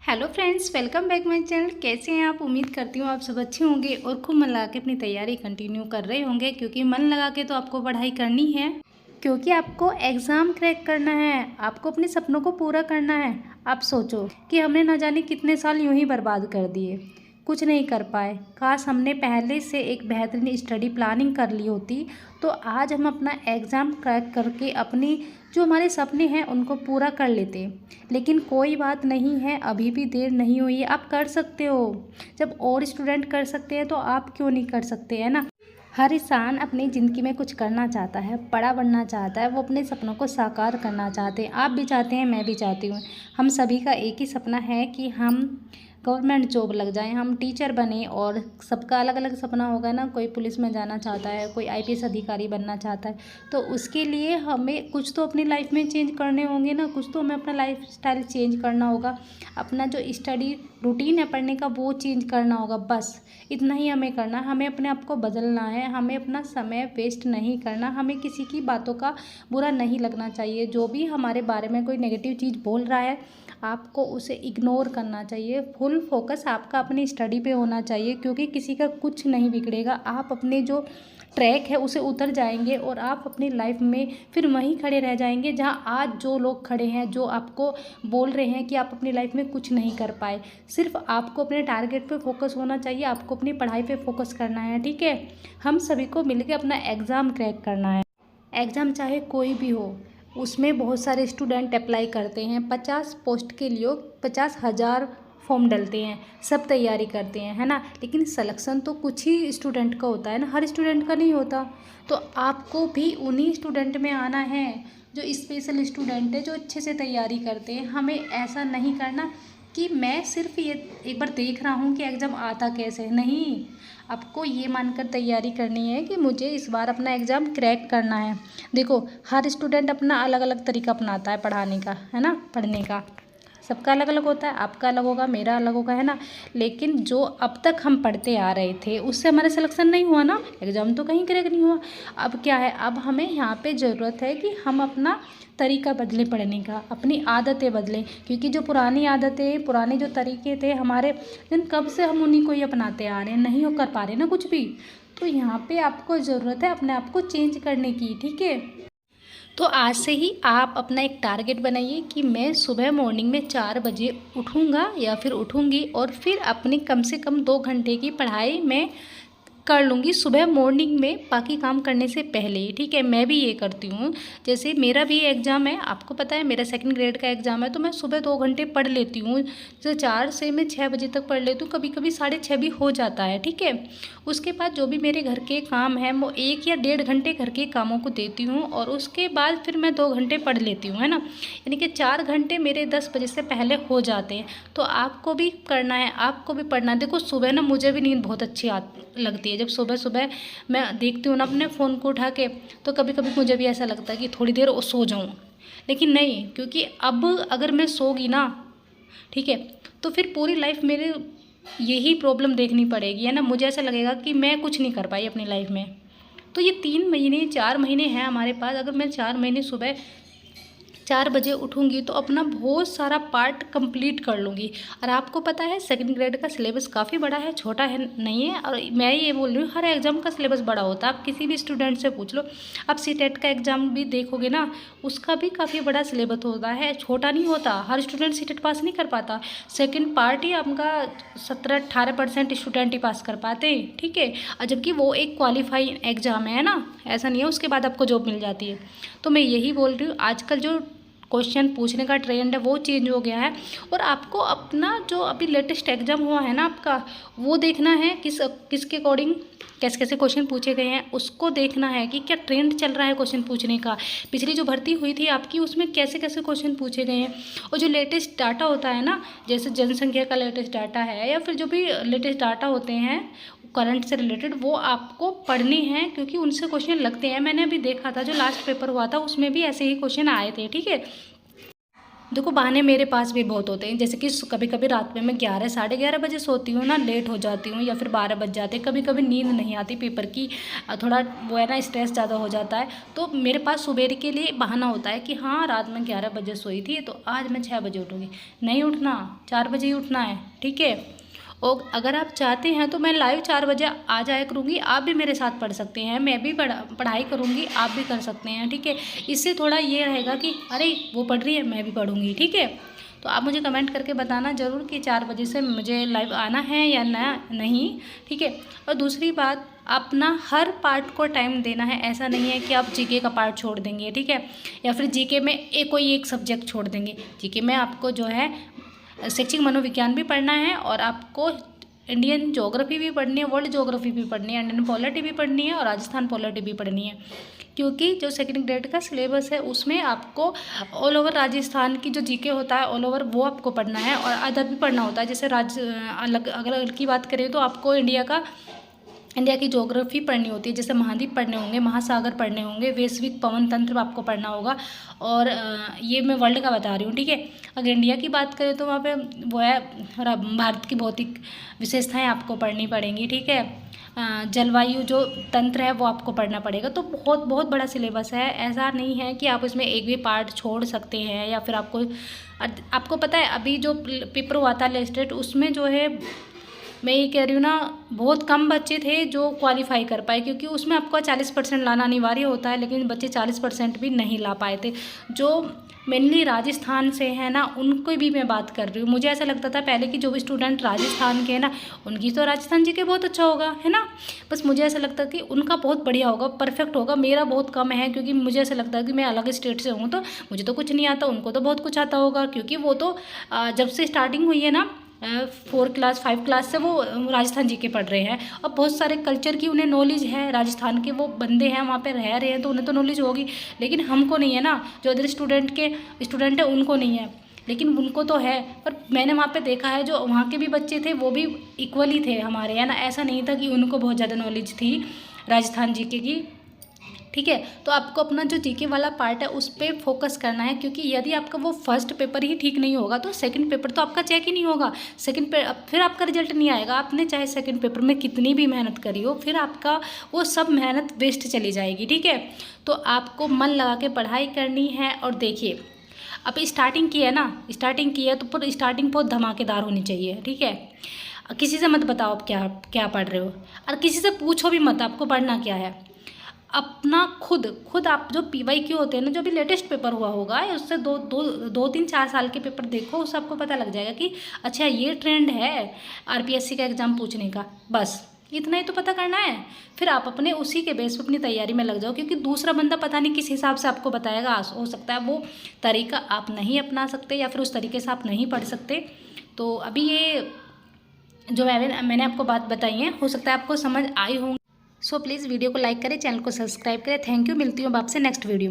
Hello friends, welcome back my channel. कैसे हैं आप? उम्मीद करती हूँ आप सब अच्छे होंगे और खूब मन लगा के अपनी तैयारी कंटिन्यू कर रहे होंगे, क्योंकि मन लगा के तो आपको पढ़ाई करनी है, क्योंकि आपको एग्ज़ाम क्रैक करना है, आपको अपने सपनों को पूरा करना है। आप सोचो कि हमने न जाने कितने साल यूं ही बर्बाद कर दिए, कुछ नहीं कर पाए। काश हमने पहले से एक बेहतरीन स्टडी प्लानिंग कर ली होती, तो आज हम अपना एग्ज़ाम क्रैक करके अपनी जो हमारे सपने हैं उनको पूरा कर लेते। लेकिन कोई बात नहीं है, अभी भी देर नहीं हुई है, आप कर सकते हो। जब और स्टूडेंट कर सकते हैं तो आप क्यों नहीं कर सकते, है ना। हर इंसान अपनी ज़िंदगी में कुछ करना चाहता है, बड़ा बनना चाहता है, वो अपने सपनों को साकार करना चाहते हैं। आप भी चाहते हैं, मैं भी चाहती हूँ। हम सभी का एक ही सपना है कि हम गवर्नमेंट जॉब लग जाएं, हम टीचर बने। और सबका अलग अलग सपना होगा ना, कोई पुलिस में जाना चाहता है, कोई आईपीएस अधिकारी बनना चाहता है। तो उसके लिए हमें कुछ तो अपनी लाइफ में चेंज करने होंगे ना, कुछ तो हमें अपना लाइफ स्टाइल चेंज करना होगा, अपना जो स्टडी रूटीन है पढ़ने का वो चेंज करना होगा। बस इतना ही हमें करना है, हमें अपने आप को बदलना है, हमें अपना समय वेस्ट नहीं करना, हमें किसी की बातों का बुरा नहीं लगना चाहिए। जो भी हमारे बारे में कोई नेगेटिव चीज़ बोल रहा है, आपको उसे इग्नोर करना चाहिए। फुल फोकस आपका अपनी स्टडी पे होना चाहिए, क्योंकि किसी का कुछ नहीं बिगड़ेगा। आप अपने जो ट्रैक है उसे उतर जाएंगे और आप अपनी लाइफ में फिर वहीं खड़े रह जाएंगे जहां आज जो लोग खड़े हैं, जो आपको बोल रहे हैं कि आप अपनी लाइफ में कुछ नहीं कर पाए। सिर्फ आपको अपने टारगेट पे फोकस होना चाहिए, आपको अपनी पढ़ाई पे फोकस करना है, ठीक है। हम सभी को मिलकर अपना एग्ज़ाम क्रैक करना है। एग्ज़ाम चाहे कोई भी हो, उसमें बहुत सारे स्टूडेंट अप्लाई करते हैं। 50 पोस्ट के लिए 50,000 फॉर्म डलते हैं, सब तैयारी करते हैं, है ना। लेकिन सिलेक्शन तो कुछ ही स्टूडेंट का होता है ना, हर स्टूडेंट का नहीं होता। तो आपको भी उन्हीं स्टूडेंट में आना है जो स्पेशल स्टूडेंट है, जो अच्छे से तैयारी करते हैं। हमें ऐसा नहीं करना कि मैं सिर्फ ये एक बार देख रहा हूँ कि एग्ज़ाम आता कैसे है। नहीं, आपको ये मानकर तैयारी करनी है कि मुझे इस बार अपना एग्ज़ाम क्रैक करना है। देखो, हर स्टूडेंट अपना अलग अलग तरीका अपनाता है पढ़ाने का, है ना, पढ़ने का सबका अलग अलग होता है। आपका अलग होगा, मेरा अलग होगा, है ना। लेकिन जो अब तक हम पढ़ते आ रहे थे उससे हमारा सिलेक्शन नहीं हुआ ना, एग्ज़ाम तो कहीं क्रैक नहीं हुआ। अब क्या है, अब हमें यहाँ पे ज़रूरत है कि हम अपना तरीका बदलें पढ़ने का, अपनी आदतें बदलें। क्योंकि जो पुरानी आदतें, पुराने जो तरीके थे हमारे, जिन कब से हम उन्हीं को ही अपनाते आ रहे हैं, नहीं हो कर पा रहे ना कुछ भी। तो यहाँ पे आपको ज़रूरत है अपने आप को चेंज करने की, ठीक है। तो आज से ही आप अपना एक टारगेट बनाइए कि मैं सुबह मॉर्निंग में 4 बजे उठूँगा या फिर उठूँगी, और फिर अपनी कम से कम 2 घंटे की पढ़ाई मैं कर लूँगी सुबह मॉर्निंग में, बाकी काम करने से पहले ही, ठीक है। मैं भी ये करती हूँ। जैसे मेरा भी एग्ज़ाम है, आपको पता है मेरा 2nd ग्रेड का एग्ज़ाम है, तो मैं सुबह 2 घंटे पढ़ लेती हूँ। जैसे 4 से मैं 6 बजे तक पढ़ लेती हूँ, कभी कभी 6:30 भी हो जाता है, ठीक है। उसके बाद जो भी मेरे घर के काम हैं वो 1 या 1.5 घंटे घर के कामों को देती हूँ, और उसके बाद फिर मैं 2 घंटे पढ़ लेती हूँ, है ना। यानी कि 4 घंटे मेरे 10 बजे से पहले हो जाते हैं। तो आपको भी करना है, आपको भी पढ़ना है। देखो, सुबह ना मुझे भी नींद बहुत अच्छी लगती है। जब सुबह सुबह मैं देखती हूँ ना अपने फ़ोन को उठा के, तो कभी कभी मुझे भी ऐसा लगता है कि थोड़ी देर सो जाऊँ। लेकिन नहीं, क्योंकि अब अगर मैं सोगी ना, ठीक है, तो फिर पूरी लाइफ मेरे यही प्रॉब्लम देखनी पड़ेगी, है ना। मुझे ऐसा लगेगा कि मैं कुछ नहीं कर पाई अपनी लाइफ में। तो ये 3 महीने 4 महीने हैं हमारे पास। अगर मैं 4 महीने सुबह 4 बजे उठूँगी तो अपना बहुत सारा पार्ट कंप्लीट कर लूँगी। और आपको पता है 2nd ग्रेड का सिलेबस काफ़ी बड़ा है, छोटा है नहीं है। और मैं ये बोल रही हूँ, हर एग्ज़ाम का सिलेबस बड़ा होता है, आप किसी भी स्टूडेंट से पूछ लो। आप सीटेट का एग्ज़ाम भी देखोगे ना, उसका भी काफ़ी बड़ा सिलेबस होता है, छोटा नहीं होता। हर स्टूडेंट सीटेट पास नहीं कर पाता। सेकेंड पार्ट ही आपका 17-18% स्टूडेंट ही पास कर पाते, ठीक है। और जबकि वो एक क्वालिफाइंग एग्ज़ाम है ना, ऐसा नहीं है उसके बाद आपको जॉब मिल जाती है। तो मैं यही बोल रही हूँ, आजकल जो क्वेश्चन पूछने का ट्रेंड है वो चेंज हो गया है। और आपको अपना जो अभी लेटेस्ट एग्ज़ाम हुआ है ना आपका, वो देखना है किसके अकॉर्डिंग कैसे कैसे क्वेश्चन पूछे गए हैं, उसको देखना है कि क्या ट्रेंड चल रहा है क्वेश्चन पूछने का। पिछली जो भर्ती हुई थी आपकी, उसमें कैसे कैसे क्वेश्चन पूछे गए हैं। और जो लेटेस्ट डाटा होता है ना, जैसे जनसंख्या का लेटेस्ट डाटा है, या फिर जो भी लेटेस्ट डाटा होते हैं करंट से रिलेटेड, वो आपको पढ़ने हैं, क्योंकि उनसे क्वेश्चन लगते हैं। मैंने अभी देखा था, जो लास्ट पेपर हुआ था उसमें भी ऐसे ही क्वेश्चन आए थे, ठीक है। देखो बहाने मेरे पास भी बहुत होते हैं, जैसे कि कभी कभी रात में मैं 11 साढ़े 11 बजे सोती हूँ ना, लेट हो जाती हूँ, या फिर 12 बज जाते हैं, कभी कभी नींद नहीं आती पेपर की, थोड़ा वो है ना स्ट्रेस ज़्यादा हो जाता है, तो मेरे पास सुबेरे के लिए बहाना होता है कि हाँ रात में 11 बजे सोई थी तो आज मैं 6 बजे उठूँगी। नहीं उठना, 4 बजे ही उठना है, ठीक है। और अगर आप चाहते हैं तो मैं लाइव 4 बजे आ जाया करूँगी, आप भी मेरे साथ पढ़ सकते हैं, मैं भी पढ़ाई करूँगी, आप भी कर सकते हैं, ठीक है। इससे थोड़ा ये रहेगा कि अरे वो पढ़ रही है मैं भी पढ़ूँगी, ठीक है। तो आप मुझे कमेंट करके बताना ज़रूर कि 4 बजे से मुझे लाइव आना है या नहीं, ठीक है। और दूसरी बात, अपना हर पार्ट को टाइम देना है, ऐसा नहीं है कि आप जीके का पार्ट छोड़ देंगे, ठीक है, या फिर जीके में कोई एक सब्जेक्ट छोड़ देंगे। जीके में आपको जो है शैक्षिक मनोविज्ञान भी पढ़ना है, और आपको इंडियन ज्योग्राफी भी पढ़नी है, वर्ल्ड ज्योग्राफी भी पढ़नी है, इंडियन पॉलिटी भी पढ़नी है, और राजस्थान पॉलिटी भी पढ़नी है, क्योंकि जो सेकंड ग्रेड का सिलेबस है उसमें आपको ऑल ओवर राजस्थान की जो जीके होता है ऑल ओवर वो आपको पढ़ना है, और अदर भी पढ़ना होता है। जैसे अलग अगर की बात करें तो आपको इंडिया की ज्योग्राफी पढ़नी होती है, जैसे महाद्वीप पढ़ने होंगे, महासागर पढ़ने होंगे, वैश्विक पवन तंत्र आपको पढ़ना होगा, और ये मैं वर्ल्ड का बता रही हूँ, ठीक है। अगर इंडिया की बात करें तो वहाँ पे वो है भारत की भौतिक विशेषताएं आपको पढ़नी पड़ेंगी, ठीक है। जलवायु जो तंत्र है वो आपको पढ़ना पड़ेगा। तो बहुत बहुत बड़ा सिलेबस है, ऐसा नहीं है कि आप इसमें एक भी पार्ट छोड़ सकते हैं, या फिर आपको पता है अभी जो पेपर हुआ था लेटेस्ट, उसमें जो है मैं ये कह रही हूँ ना, बहुत कम बच्चे थे जो क्वालिफाई कर पाए, क्योंकि उसमें आपको 40% लाना अनिवार्य होता है, लेकिन बच्चे 40% भी नहीं ला पाए थे। जो मेनली राजस्थान से है ना, उनको भी मैं बात कर रही हूँ। मुझे ऐसा लगता था पहले कि जो भी स्टूडेंट राजस्थान के हैं ना, उनकी तो राजस्थान जी के बहुत अच्छा होगा, है ना। बस मुझे ऐसा लगता कि उनका बहुत बढ़िया होगा, परफेक्ट होगा। मेरा बहुत कम है, क्योंकि मुझे ऐसा लगता है कि मैं अलग स्टेट से हूँ, तो मुझे तो कुछ नहीं आता, उनको तो बहुत कुछ आता होगा, क्योंकि वो तो जब से स्टार्टिंग हुई है ना 4 क्लास 5 क्लास से वो राजस्थान जी के पढ़ रहे हैं, और बहुत सारे कल्चर की उन्हें नॉलेज है, राजस्थान के वो बंदे हैं वहाँ पे रह रहे हैं, तो उन्हें तो नॉलेज होगी, लेकिन हमको नहीं है ना, जो अदर स्टूडेंट है उनको नहीं है, लेकिन उनको तो है। पर मैंने वहाँ पे देखा है जो वहाँ के भी बच्चे थे वो भी इक्वली थे हमारे, है ना। ऐसा नहीं था कि उनको बहुत ज़्यादा नॉलेज थी राजस्थान जी की, ठीक है। तो आपको अपना जो जीके वाला पार्ट है उस पर फोकस करना है, क्योंकि यदि आपका वो फर्स्ट पेपर ही ठीक नहीं होगा तो सेकंड पेपर तो आपका चेक ही नहीं होगा, फिर आपका रिजल्ट नहीं आएगा। आपने चाहे सेकंड पेपर में कितनी भी मेहनत करी हो, फिर आपका वो सब मेहनत वेस्ट चली जाएगी, ठीक है। तो आपको मन लगा के पढ़ाई करनी है। और देखिए, अब स्टार्टिंग की है ना, तो पर स्टार्टिंग बहुत धमाकेदार होनी चाहिए, ठीक है। किसी से मत बताओ आप क्या क्या पढ़ रहे हो, और किसी से पूछो भी मत आपको पढ़ना क्या है। अपना खुद आप जो PYQ होते हैं ना, जो भी लेटेस्ट पेपर हुआ होगा, उससे 2-3-4 साल के पेपर देखो, उससे आपको पता लग जाएगा कि अच्छा ये ट्रेंड है RPSC का एग्ज़ाम पूछने का। बस इतना ही तो पता करना है, फिर आप अपने उसी के बेस पर अपनी तैयारी में लग जाओ, क्योंकि दूसरा बंदा पता नहीं किस हिसाब से आपको बताएगा, हो सकता है वो तरीका आप नहीं अपना सकते, या फिर उस तरीके से आप नहीं पढ़ सकते। तो अभी ये जो मैंने आपको बात बताई है, हो सकता है आपको समझ आई होंगी। सो प्लीज़ वीडियो को लाइक करें, चैनल को सब्सक्राइब करें। थैंक यू, मिलती हूँ आपसे नेक्स्ट वीडियो में।